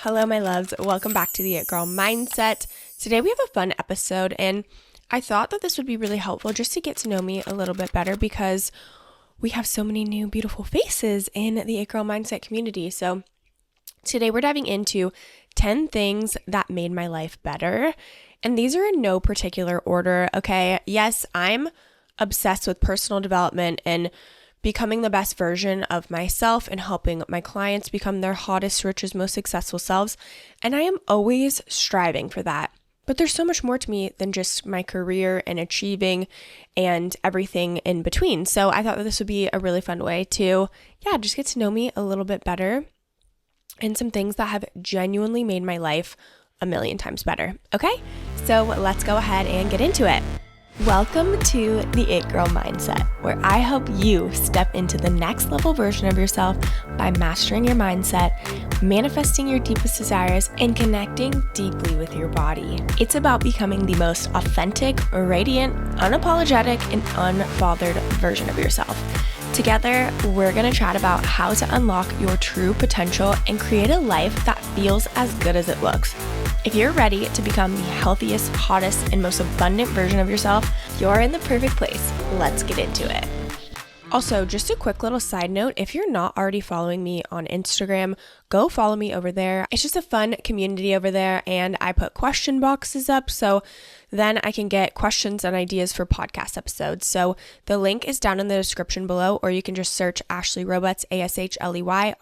Hello, my loves. Welcome back to the It Girl Mindset. Today we have a fun episode, and I thought that this would be really helpful just to get to know me a little bit better because we have so many new beautiful faces in the It Girl Mindset community. So today we're diving into 10 things that made my life better, and these are in no particular order, okay? Yes, I'm obsessed with personal development and becoming the best version of myself and helping my clients become their hottest, richest, most successful selves. And I am always striving for that. But there's so much more to me than just my career and achieving and everything in between. So I thought that this would be a really fun way to, just get to know me a little bit better and some things that have genuinely made my life a million times better. Okay? So let's go ahead and get into it. Welcome to the It Girl Mindset, where I help you step into the next level version of yourself by mastering your mindset, manifesting your deepest desires, and connecting deeply with your body. It's about becoming the most authentic, radiant, unapologetic, and unbothered version of yourself. Together, we're going to chat about how to unlock your true potential and create a life that feels as good as it looks. If you're ready to become the healthiest, hottest, and most abundant version of yourself, you're in the perfect place. Let's get into it. Also, just a quick little side note, if you're not already following me on Instagram, go follow me over there. It's just a fun community over there, and I put question boxes up so then I can get questions and ideas for podcast episodes. So the link is down in the description below, or you can just search Ashley Robutz, ASHLEY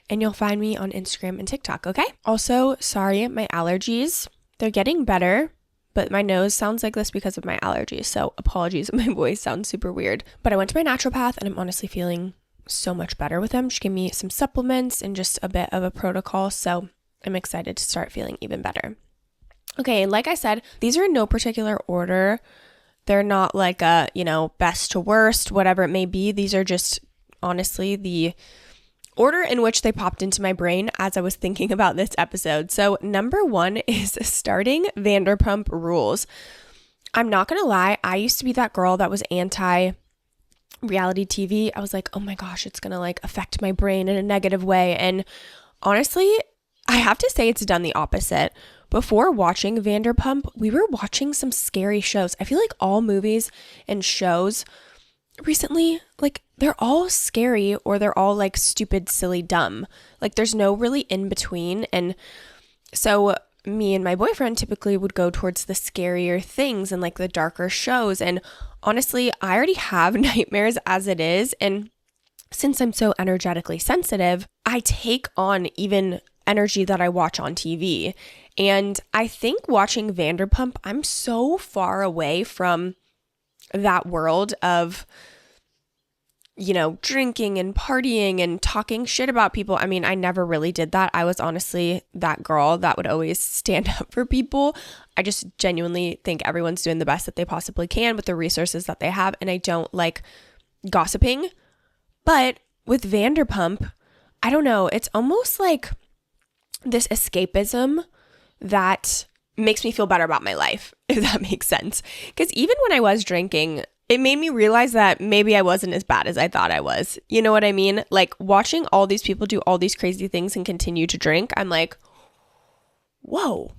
and you'll find me on Instagram and TikTok, okay? Also, sorry, my allergies, they're getting better, but my nose sounds like this because of my allergies, so apologies if my voice sounds super weird. But I went to my naturopath, and I'm honestly feeling so much better with them. She gave me some supplements and just a bit of a protocol, so I'm excited to start feeling even better. Okay, like I said, these are in no particular order. They're not like a, best to worst, whatever it may be. These are just, honestly, the order in which they popped into my brain as I was thinking about this episode. So number 1 is starting Vanderpump Rules. I'm not going to lie, I used to be that girl that was anti-reality TV. I was like, oh my gosh, it's going to affect my brain in a negative way. And honestly, I have to say it's done the opposite. Before watching Vanderpump, we were watching some scary shows. I feel like all movies and shows recently, they're all scary or they're all stupid, silly, dumb. There's no really in between. And so me and my boyfriend typically would go towards the scarier things and the darker shows. And honestly, I already have nightmares as it is. And since I'm so energetically sensitive, I take on even energy that I watch on TV. And I think watching Vanderpump, I'm so far away from that world of, drinking and partying and talking shit about people. I mean, I never really did that. I was honestly that girl that would always stand up for people. I just genuinely think everyone's doing the best that they possibly can with the resources that they have. And I don't like gossiping. But with Vanderpump, I don't know. It's almost like this escapism that makes me feel better about my life, if that makes sense. Because even when I was drinking, it made me realize that maybe I wasn't as bad as I thought I was. You know what I mean? Watching all these people do all these crazy things and continue to drink, I'm like, whoa,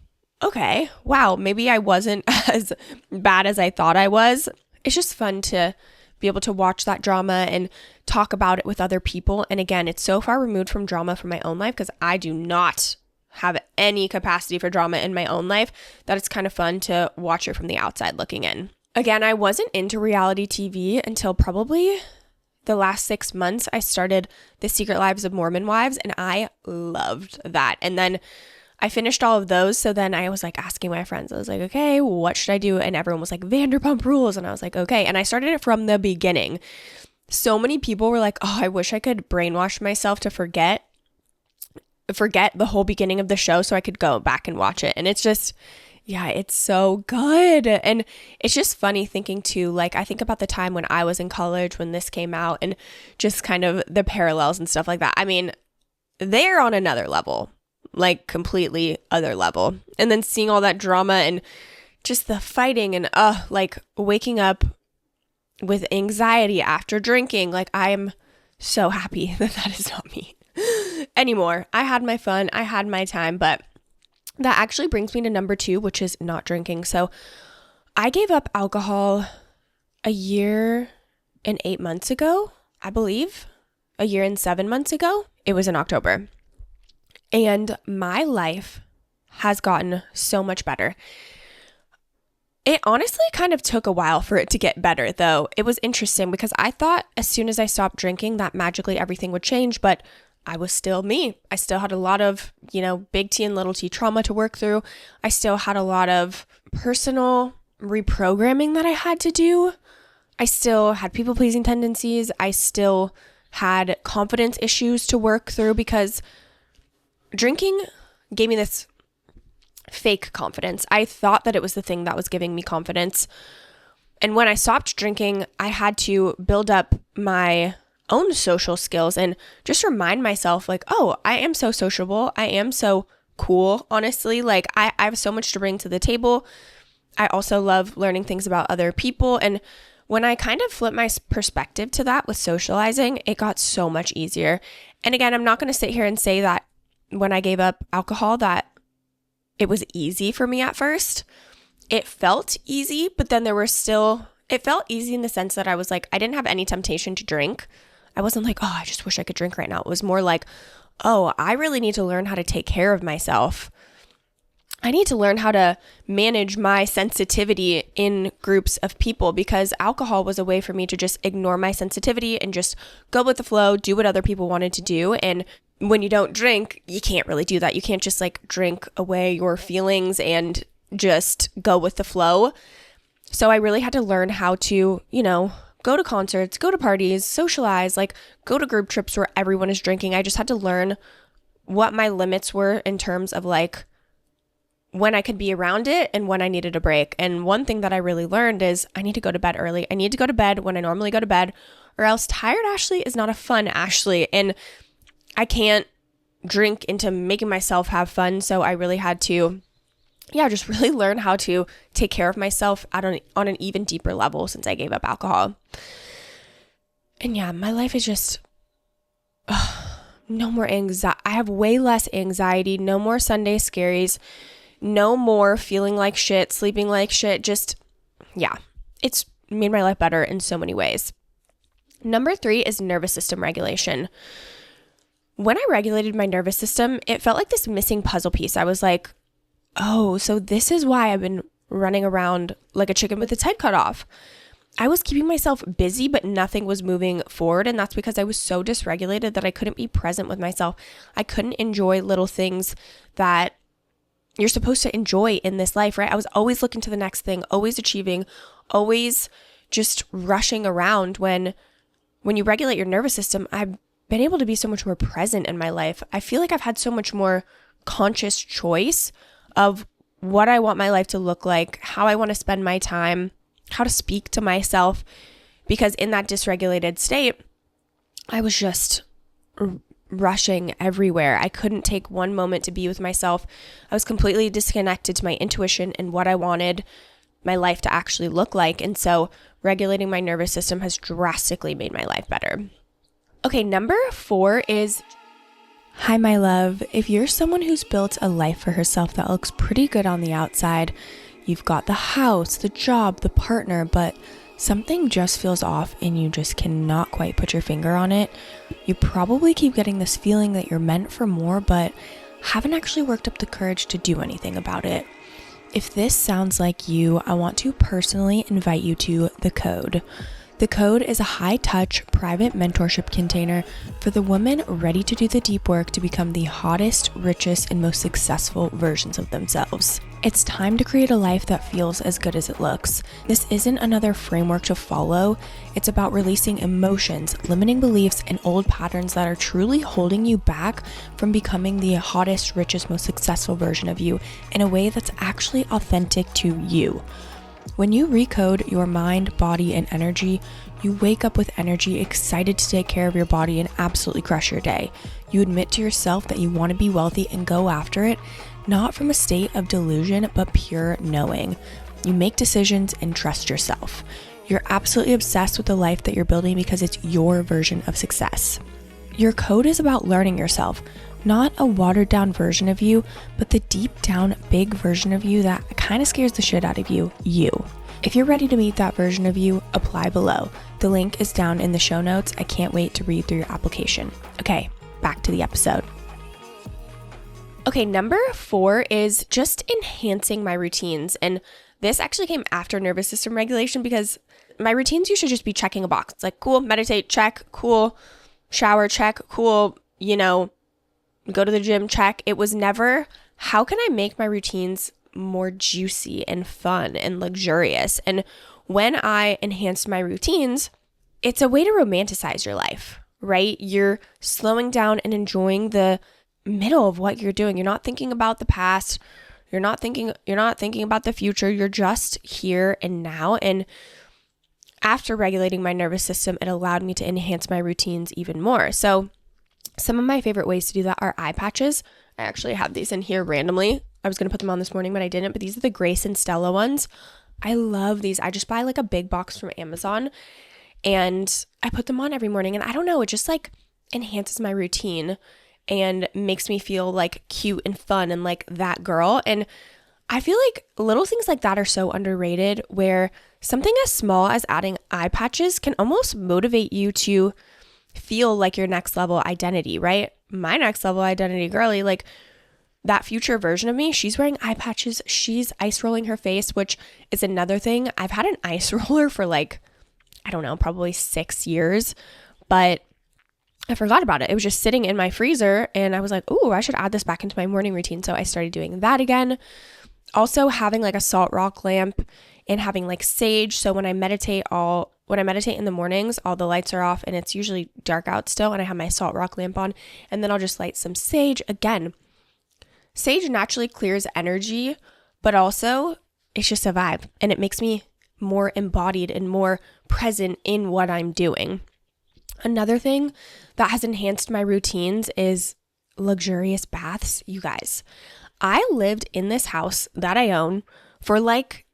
okay, wow, maybe I wasn't as bad as I thought I was. It's just fun to be able to watch that drama and talk about it with other people. And again, it's so far removed from drama from my own life because I do not have any capacity for drama in my own life that it's kind of fun to watch it from the outside looking in. Again, I wasn't into reality TV until probably the last 6 months. I started The Secret Lives of Mormon Wives, and I loved that. And then I finished all of those. So then I was asking my friends, I was like, okay, what should I do? And everyone was like, Vanderpump Rules. And I was like, okay. And I started it from the beginning. So many people were like, oh, I wish I could brainwash myself to forget the whole beginning of the show so I could go back and watch it. And it's just, it's so good. And it's just funny thinking too, I think about the time when I was in college when this came out and just kind of the parallels and stuff like that. I mean, they're on another level, completely other level. And then seeing all that drama and just the fighting and waking up with anxiety after drinking, I am so happy that is not me. anymore. I had my fun. I had my time. But that actually brings me to number 2, which is not drinking. So I gave up alcohol a year and 8 months ago, I believe. A year and 7 months ago. It was in October. And my life has gotten so much better. It honestly kind of took a while for it to get better, though. It was interesting because I thought as soon as I stopped drinking that magically everything would change, but I was still me. I still had a lot of, big T and little t trauma to work through. I still had a lot of personal reprogramming that I had to do. I still had people-pleasing tendencies. I still had confidence issues to work through because drinking gave me this fake confidence. I thought that it was the thing that was giving me confidence. And when I stopped drinking, I had to build up my own social skills and just remind myself like, oh, I am so sociable. I am so cool, honestly. Like I have so much to bring to the table. I also love learning things about other people. And when I kind of flipped my perspective to that with socializing, it got so much easier. And again, I'm not going to sit here and say that when I gave up alcohol that it was easy for me at first. It felt easy, but then it felt easy in the sense that I was like, I didn't have any temptation to drink. I wasn't like, oh, I just wish I could drink right now. It was more like, oh, I really need to learn how to take care of myself. I need to learn how to manage my sensitivity in groups of people because alcohol was a way for me to just ignore my sensitivity and just go with the flow, do what other people wanted to do. And when you don't drink, you can't really do that. You can't just like drink away your feelings and just go with the flow. So I really had to learn how to, go to concerts, go to parties, socialize, like go to group trips where everyone is drinking. I just had to learn what my limits were in terms of like when I could be around it and when I needed a break. And one thing that I really learned is I need to go to bed early. I need to go to bed when I normally go to bed, or else tired Ashley is not a fun Ashley. And I can't drink into making myself have fun. So I really had to, just really learn how to take care of myself on an even deeper level since I gave up alcohol. And my life is just, no more anxiety. I have way less anxiety, no more Sunday scaries, no more feeling like shit, sleeping like shit. Just, it's made my life better in so many ways. Number 3 is nervous system regulation. When I regulated my nervous system, it felt like this missing puzzle piece. I was like, oh, so this is why I've been running around like a chicken with its head cut off. I was keeping myself busy, but nothing was moving forward. And that's because I was so dysregulated that I couldn't be present with myself. I couldn't enjoy little things that you're supposed to enjoy in this life, right? I was always looking to the next thing, always achieving, always just rushing around. When you regulate your nervous system, I've been able to be so much more present in my life. I feel like I've had so much more conscious choice of what I want my life to look like, how I want to spend my time, how to speak to myself, because in that dysregulated state, I was just rushing everywhere. I couldn't take one moment to be with myself. I was completely disconnected to my intuition and what I wanted my life to actually look like. And so regulating my nervous system has drastically made my life better. Okay, number 4 is, hi, my love. If you're someone who's built a life for herself that looks pretty good on the outside, you've got the house, the job, the partner, but something just feels off and you just cannot quite put your finger on it, you probably keep getting this feeling that you're meant for more, but haven't actually worked up the courage to do anything about it. If this sounds like you, I want to personally invite you to The Code. The Code is a high-touch, private mentorship container for the women ready to do the deep work to become the hottest, richest, and most successful versions of themselves. It's time to create a life that feels as good as it looks. This isn't another framework to follow. It's about releasing emotions, limiting beliefs, and old patterns that are truly holding you back from becoming the hottest, richest, most successful version of you in a way that's actually authentic to you. When you recode your mind, body, and energy, you wake up with energy, excited to take care of your body and absolutely crush your day. You admit to yourself that you want to be wealthy and go after it, not from a state of delusion, but pure knowing. You make decisions and trust yourself. You're absolutely obsessed with the life that you're building because it's your version of success. Your code is about learning yourself, Not a watered down version of you, but the deep down big version of you that kind of scares the shit out of you. If you're ready to meet that version of you, apply below. The link is down in the show notes. I can't wait to read through your application. Okay, back to the episode. Okay, number 4 is just enhancing my routines. And this actually came after nervous system regulation because my routines used to just be checking a box. It's like, cool, meditate, check, cool, shower, check, cool, go to the gym, check. It was never, how can I make my routines more juicy and fun and luxurious? And when I enhanced my routines, it's a way to romanticize your life, right? You're slowing down and enjoying the middle of what you're doing. You're not thinking about the past. You're not thinking about the future. You're just here and now. And after regulating my nervous system, it allowed me to enhance my routines even more. So some of my favorite ways to do that are eye patches. I actually have these in here randomly. I was going to put them on this morning, but I didn't. But these are the Grace and Stella ones. I love these. I just buy like a big box from Amazon and I put them on every morning. And I don't know, it just like enhances my routine and makes me feel like cute and fun and like that girl. And I feel like little things like that are so underrated, where something as small as adding eye patches can almost motivate you to feel like your next level identity, right? My next level identity girly, like that future version of me, she's wearing eye patches. She's ice rolling her face, which is another thing. I've had an ice roller for like, I don't know, probably 6 years, but I forgot about it. It was just sitting in my freezer and I was like, oh, I should add this back into my morning routine. So I started doing that again. Also having like a salt rock lamp and having like sage. So when I meditate in the mornings, all the lights are off and it's usually dark out still. And I have my salt rock lamp on and then I'll just light some sage. Again, sage naturally clears energy, but also it's just a vibe and it makes me more embodied and more present in what I'm doing. Another thing that has enhanced my routines is luxurious baths. You guys, I lived in this house that I own for like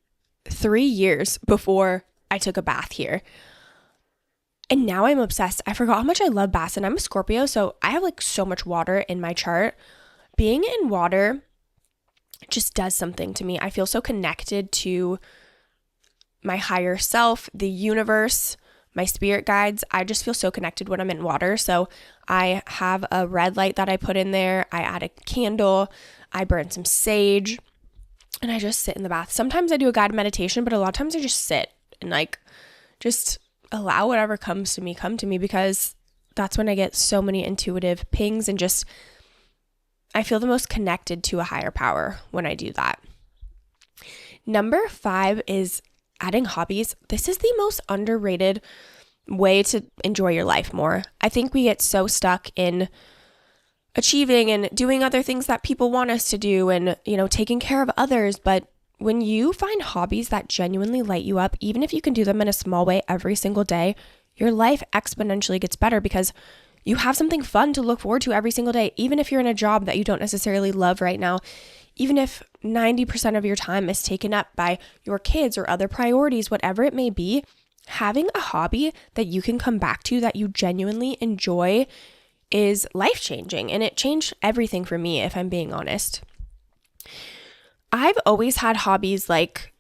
3 years before I took a bath here. And now I'm obsessed. I forgot how much I love baths, and I'm a Scorpio, so I have like so much water in my chart. Being in water just does something to me. I feel so connected to my higher self, the universe, my spirit guides. I just feel so connected when I'm in water. So I have a red light that I put in there. I add a candle. I burn some sage and I just sit in the bath. Sometimes I do a guided meditation, but a lot of times I just sit and like just allow whatever comes to me come to me, because that's when I get so many intuitive pings and just I feel the most connected to a higher power when I do that. Number 5 is adding hobbies. This is the most underrated way to enjoy your life more. I think we get so stuck in achieving and doing other things that people want us to do and, taking care of others. But when you find hobbies that genuinely light you up, even if you can do them in a small way every single day, your life exponentially gets better because you have something fun to look forward to every single day. Even if you're in a job that you don't necessarily love right now, even if 90% of your time is taken up by your kids or other priorities, whatever it may be, having a hobby that you can come back to that you genuinely enjoy is life-changing. And it changed everything for me, if I'm being honest. I've always had hobbies like,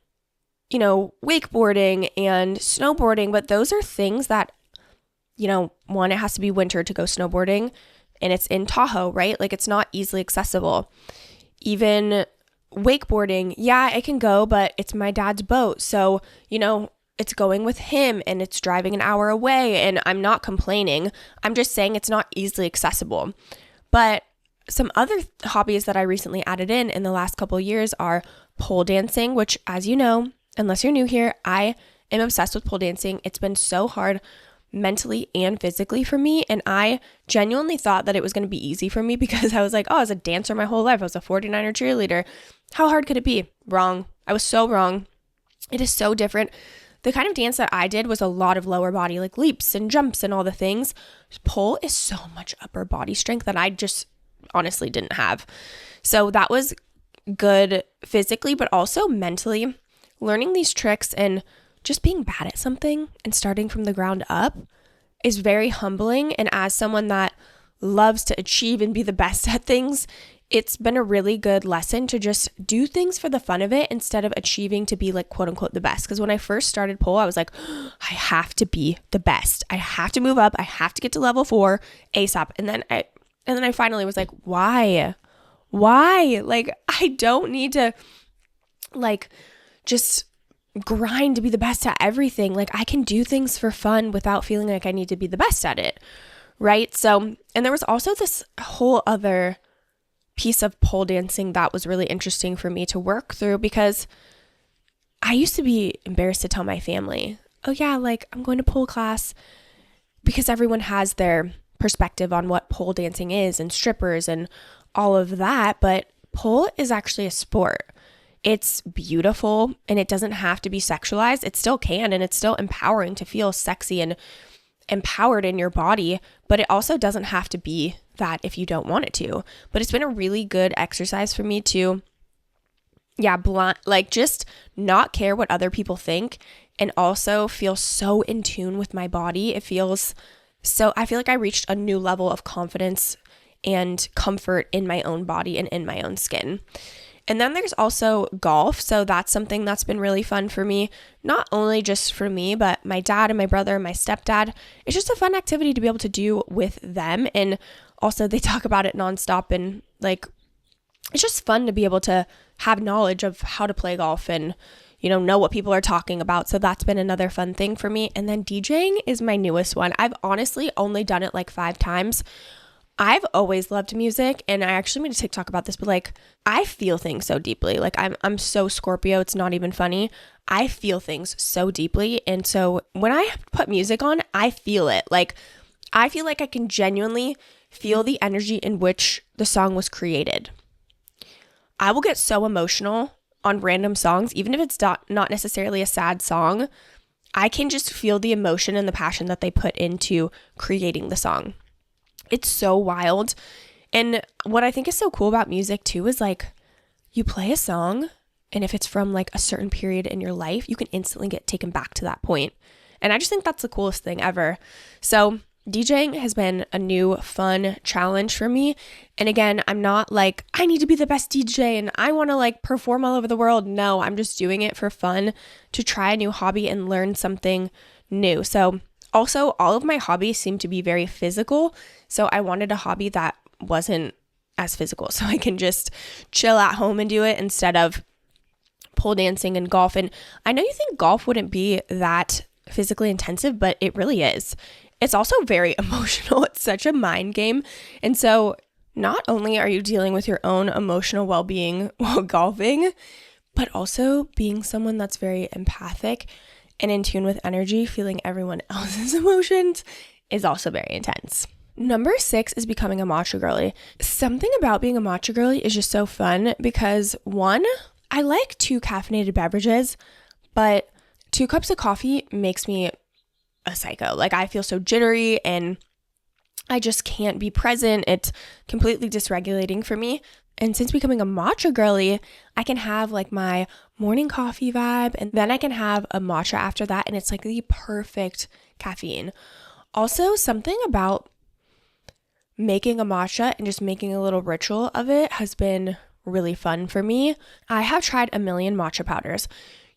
wakeboarding and snowboarding, but those are things that, one, it has to be winter to go snowboarding and it's in Tahoe, right? Like it's not easily accessible. Even wakeboarding, yeah, I can go, but it's my dad's boat. So, it's going with him and it's driving an hour away and I'm not complaining. I'm just saying it's not easily accessible. But some other hobbies that I recently added in the last couple of years are pole dancing, which, as you know, unless you're new here, I am obsessed with pole dancing. It's been so hard mentally and physically for me. And I genuinely thought that it was going to be easy for me because I was like, oh, I was a dancer my whole life. I was a 49er cheerleader. How hard could it be? Wrong. I was so wrong. It is so different. The kind of dance that I did was a lot of lower body, like leaps and jumps and all the things. Pole is so much upper body strength that I just honestly didn't have. So that was good physically, but also mentally. Learning these tricks and just being bad at something and starting from the ground up is very humbling. And as someone that loves to achieve and be the best at things, it's been a really good lesson to just do things for the fun of it instead of achieving to be like quote unquote the best. Because when I first started pole, I was like, I have to be the best. I have to move up. I have to get to level 4 ASAP. And then I finally was like, why? Like, I don't need to like just grind to be the best at everything. Like, I can do things for fun without feeling like I need to be the best at it. Right. So, and there was also this whole other piece of pole dancing that was really interesting for me to work through, because I used to be embarrassed to tell my family, oh yeah, like I'm going to pole class, because everyone has their perspective on what pole dancing is and strippers and all of that. But pole is actually a sport. It's beautiful and it doesn't have to be sexualized. It still can, and it's still empowering to feel sexy and empowered in your body, but it also doesn't have to be that if you don't want it to. But it's been a really good exercise for me to just not care what other people think, and also feel so in tune with my body. I feel like I reached a new level of confidence and comfort in my own body and in my own skin. And then there's also golf. So that's something that's been really fun for me, not only just for me, but my dad and my brother and my stepdad. It's just a fun activity to be able to do with them. And also they talk about it nonstop, and like, it's just fun to be able to have knowledge of how to play golf and, know what people are talking about. So that's been another fun thing for me. And then DJing is my newest one. I've honestly only done it like 5 times. I've always loved music, and I actually made a TikTok about this, but like, I feel things so deeply. Like, I'm so Scorpio, it's not even funny. I feel things so deeply. And so when I put music on, I feel it. Like, I feel like I can genuinely feel the energy in which the song was created. I will get so emotional on random songs, even if it's not necessarily a sad song. I can just feel the emotion and the passion that they put into creating the song. It's so wild. And what I think is so cool about music too is like, you play a song, and if it's from like a certain period in your life, you can instantly get taken back to that point. And I just think that's the coolest thing ever. So DJing has been a new fun challenge for me. And again, I'm not like, I need to be the best DJ and I want to like perform all over the world. No, I'm just doing it for fun, to try a new hobby and learn something new. So also, all of my hobbies seem to be very physical. So I wanted a hobby that wasn't as physical, so I can just chill at home and do it instead of pole dancing and golf. And I know you think golf wouldn't be that physically intensive, but it really is. It's also very emotional. It's such a mind game. And so not only are you dealing with your own emotional well-being while golfing, but also being someone that's very empathic and in tune with energy, feeling everyone else's emotions, is also very intense. Number 6 is becoming a matcha girly. Something about being a matcha girly is just so fun because 1, I like 2 caffeinated beverages, but 2 cups of coffee makes me a psycho. Like, I feel so jittery and I just can't be present. It's completely dysregulating for me. And since becoming a matcha girly, I can have like my morning coffee vibe, and then I can have a matcha after that, and it's like the perfect caffeine. Also, something about making a matcha and just making a little ritual of it has been really fun for me. I have tried a million matcha powders.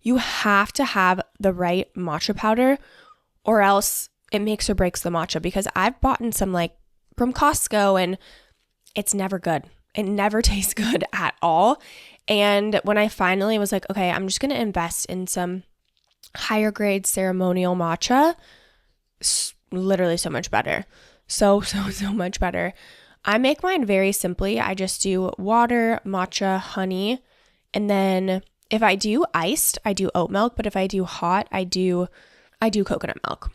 You have to have the right matcha powder, or else it makes or breaks the matcha, because I've bought in some like from Costco and it's never good. It never tastes good at all. And when I finally was like, okay, I'm just going to invest in some higher grade ceremonial matcha, literally so much better. So much better. I make mine very simply. I just do water, matcha, honey. And then if I do iced, I do oat milk. But if I do hot, I do coconut milk.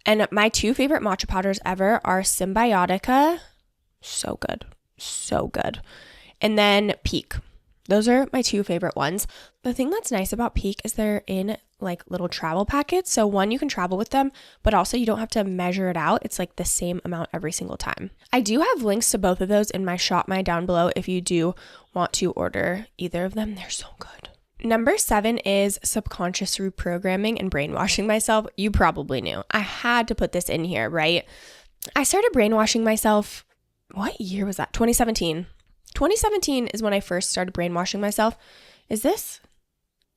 And my 2 favorite matcha powders ever are Symbiotica. So good. So good. And then Peak. Those are my 2 favorite ones. The thing that's nice about Peak is they're in like little travel packets. So 1, you can travel with them, but also you don't have to measure it out. It's like the same amount every single time. I do have links to both of those in my Shop My down below if you do want to order either of them. They're so good. Number 7 is subconscious reprogramming and brainwashing myself. You probably knew. I had to put this in here, right? I started brainwashing myself. What year was that? 2017. 2017 is when I first started brainwashing myself. Is this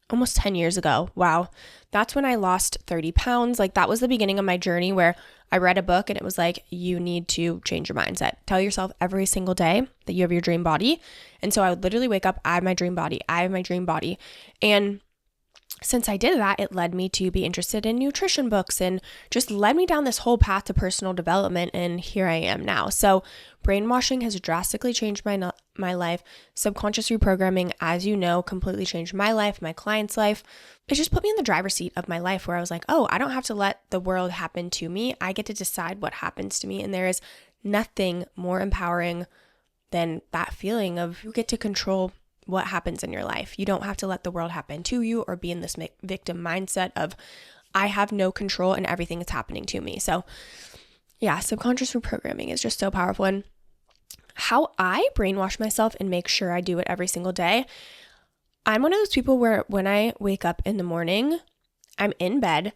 almost 10 years ago? Wow. That's when I lost 30 pounds. Like that was the beginning of my journey where I read a book and it was like, you need to change your mindset. Tell yourself every single day that you have your dream body. And so I would literally wake up, I have my dream body. I have my dream body. And since I did that, it led me to be interested in nutrition books and just led me down this whole path to personal development. And here I am now. So brainwashing has drastically changed my life. Subconscious reprogramming, as you know, completely changed my life, my client's life. It just put me in the driver's seat of my life where I was like, oh, I don't have to let the world happen to me. I get to decide what happens to me. And there is nothing more empowering than that feeling of you get to control what happens in your life. You don't have to let the world happen to you or be in this victim mindset of I have no control and everything is happening to me. So yeah, subconscious reprogramming is just so powerful. And how I brainwash myself and make sure I do it every single day, I'm one of those people where when I wake up in the morning, I'm in bed,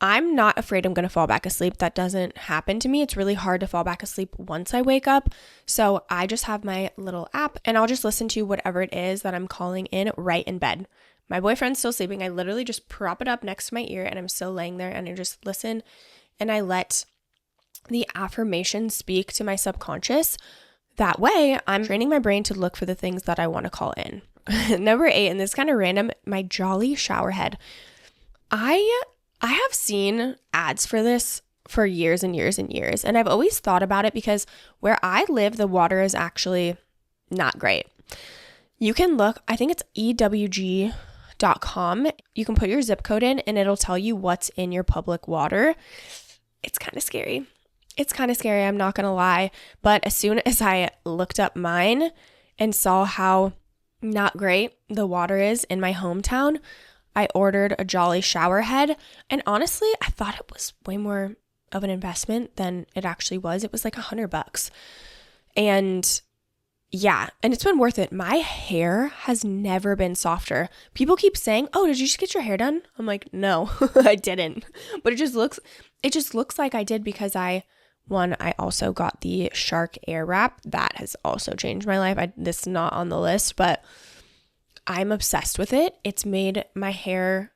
I'm not afraid I'm going to fall back asleep. That doesn't happen to me. It's really hard to fall back asleep once I wake up. So I just have my little app and I'll just listen to whatever it is that I'm calling in right in bed. My boyfriend's still sleeping. I literally just prop it up next to my ear and I'm still laying there and I just listen and I let the affirmations speak to my subconscious. That way I'm training my brain to look for the things that I want to call in. Number 8, and this is kind of random, my jolly shower head. I have seen ads for this for years and years and years, and I've always thought about it because where I live, the water is actually not great. You can look, I think it's ewg.com. You can put your zip code in and it'll tell you what's in your public water. It's kind of scary. I'm not going to lie. But as soon as I looked up mine and saw how not great the water is in my hometown, I ordered a Jolly shower head, and honestly, I thought it was way more of an investment than it actually was. It was like $100. And yeah, and it's been worth it. My hair has never been softer. People keep saying, "Oh, did you just get your hair done?" I'm like, "No, I didn't." But it just looks like I did because I also got the Shark Air Wrap. That has also changed my life. This is not on the list, but I'm obsessed with it. It's made my hair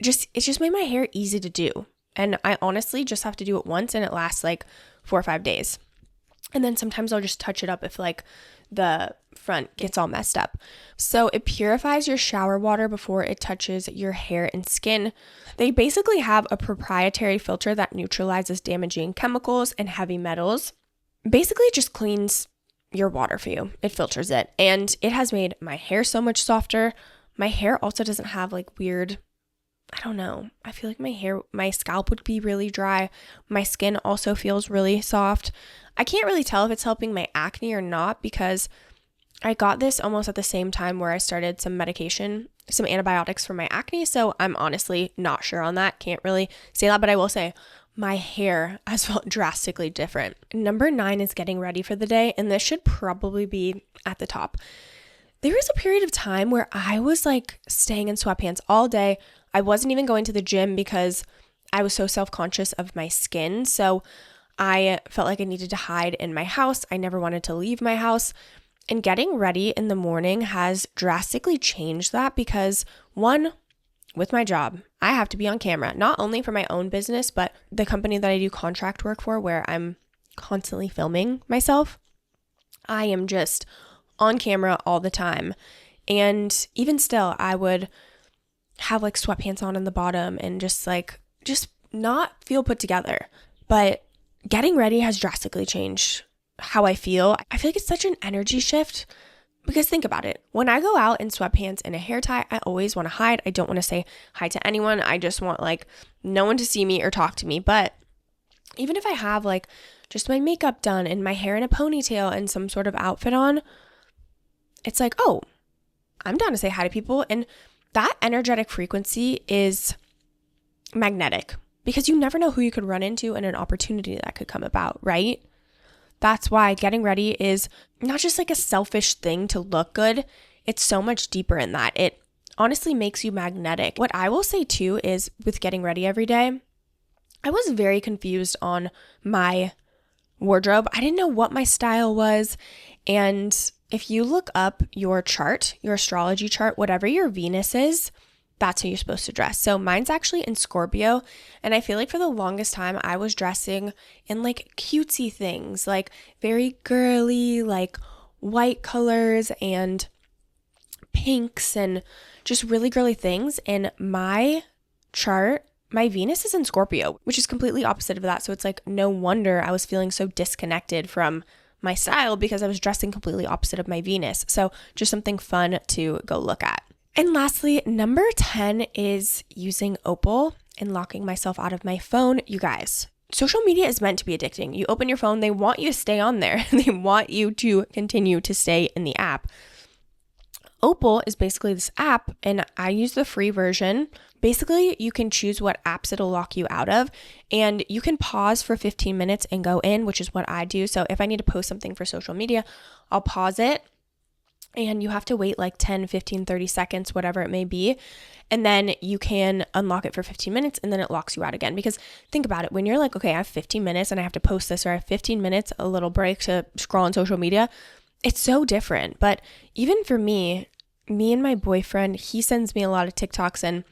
made my hair easy to do. And I honestly just have to do it once and it lasts like 4 or 5 days. And then sometimes I'll just touch it up if like the front gets all messed up. So it purifies your shower water before it touches your hair and skin. They basically have a proprietary filter that neutralizes damaging chemicals and heavy metals. Basically, it just cleans your water for you. It filters it. And it has made my hair so much softer. My hair also doesn't have like weird, I don't know. I feel like my scalp would be really dry. My skin also feels really soft. I can't really tell if it's helping my acne or not because I got this almost at the same time where I started some medication, some antibiotics for my acne. So I'm honestly not sure on that. Can't really say that, but I will say my hair has felt drastically different. Number 9 is getting ready for the day, and this should probably be at the top. There was a period of time where I was like staying in sweatpants all day. I wasn't even going to the gym because I was so self-conscious of my skin. So I felt like I needed to hide in my house. I never wanted to leave my house. And getting ready in the morning has drastically changed that because one, with my job, I have to be on camera, not only for my own business, but the company that I do contract work for where I'm constantly filming myself. I am just on camera all the time. And even still, I would have like sweatpants on in the bottom and just not feel put together. But getting ready has drastically changed how I feel. I feel like it's such an energy shift because think about it. When I go out in sweatpants and a hair tie, I always want to hide. I don't want to say hi to anyone. I just want like no one to see me or talk to me. But even if I have like just my makeup done and my hair in a ponytail and some sort of outfit on, it's like, oh, I'm down to say hi to people. And that energetic frequency is magnetic because you never know who you could run into and an opportunity that could come about, right? That's why getting ready is not just like a selfish thing to look good. It's so much deeper in that. It honestly makes you magnetic. What I will say too is with getting ready every day, I was very confused on my wardrobe. I didn't know what my style was. And if you look up your chart, your astrology chart, whatever your Venus is, that's how you're supposed to dress. So mine's actually in Scorpio. And I feel like for the longest time, I was dressing in like cutesy things, like very girly, like white colors and pinks and just really girly things. And my chart, my Venus is in Scorpio, which is completely opposite of that. So it's like no wonder I was feeling so disconnected from my style because I was dressing completely opposite of my Venus. So just something fun to go look at. And lastly, number 10 is using Opal and locking myself out of my phone. You guys, social media is meant to be addicting. You open your phone, they want you to stay on there. They want you to continue to stay in the app. Opal is basically this app, and I use the free version. Basically, you can choose what apps it'll lock you out of, and you can pause for 15 minutes and go in, which is what I do. So if I need to post something for social media, I'll pause it, and you have to wait like 10, 15, 30 seconds, whatever it may be. And then you can unlock it for 15 minutes and then it locks you out again. Because think about it, when you're like, okay, I have 15 minutes and I have to post this, or I have 15 minutes, a little break to scroll on social media, it's so different. But even for me and my boyfriend, he sends me a lot of TikToks, and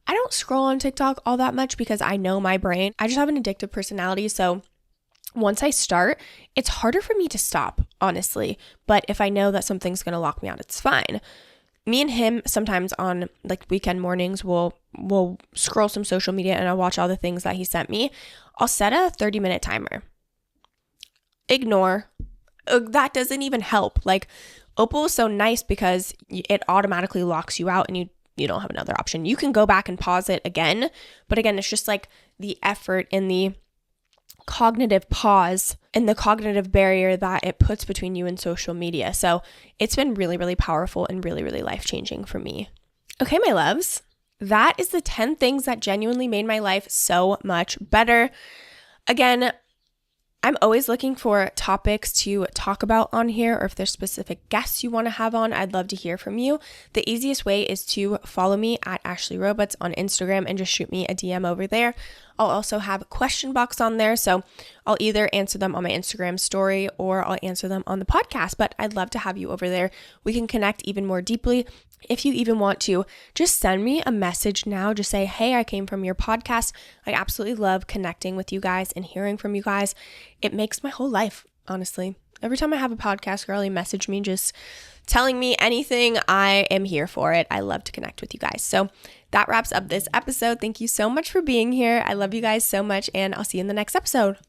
I don't scroll on TikTok all that much because I know my brain. I just have an addictive personality. So once I start, it's harder for me to stop, honestly. But if I know that something's going to lock me out, it's fine. Me and him sometimes on like weekend mornings, we'll scroll some social media and I'll watch all the things that he sent me. I'll set a 30-minute timer. Ignore. That doesn't even help. Like, Opal is so nice because it automatically locks you out and you don't have another option. You can go back and pause it again. But again, it's just like the effort and the cognitive pause and the cognitive barrier that it puts between you and social media. So it's been really, really powerful and really, really life-changing for me. Okay, my loves, that is the 10 things that genuinely made my life so much better. Again, I'm always looking for topics to talk about on here, or if there's specific guests you want to have on, I'd love to hear from you. The easiest way is to follow me at Ashley Robots on Instagram and just shoot me a DM over there. I'll also have a question box on there, so I'll either answer them on my Instagram story or I'll answer them on the podcast, but I'd love to have you over there. We can connect even more deeply. If you even want to, just send me a message now. Just say, hey, I came from your podcast. I absolutely love connecting with you guys and hearing from you guys. It makes my whole life, honestly. Every time I have a podcast girl, you message me just telling me anything, I am here for it. I love to connect with you guys. So that wraps up this episode. Thank you so much for being here. I love you guys so much, and I'll see you in the next episode.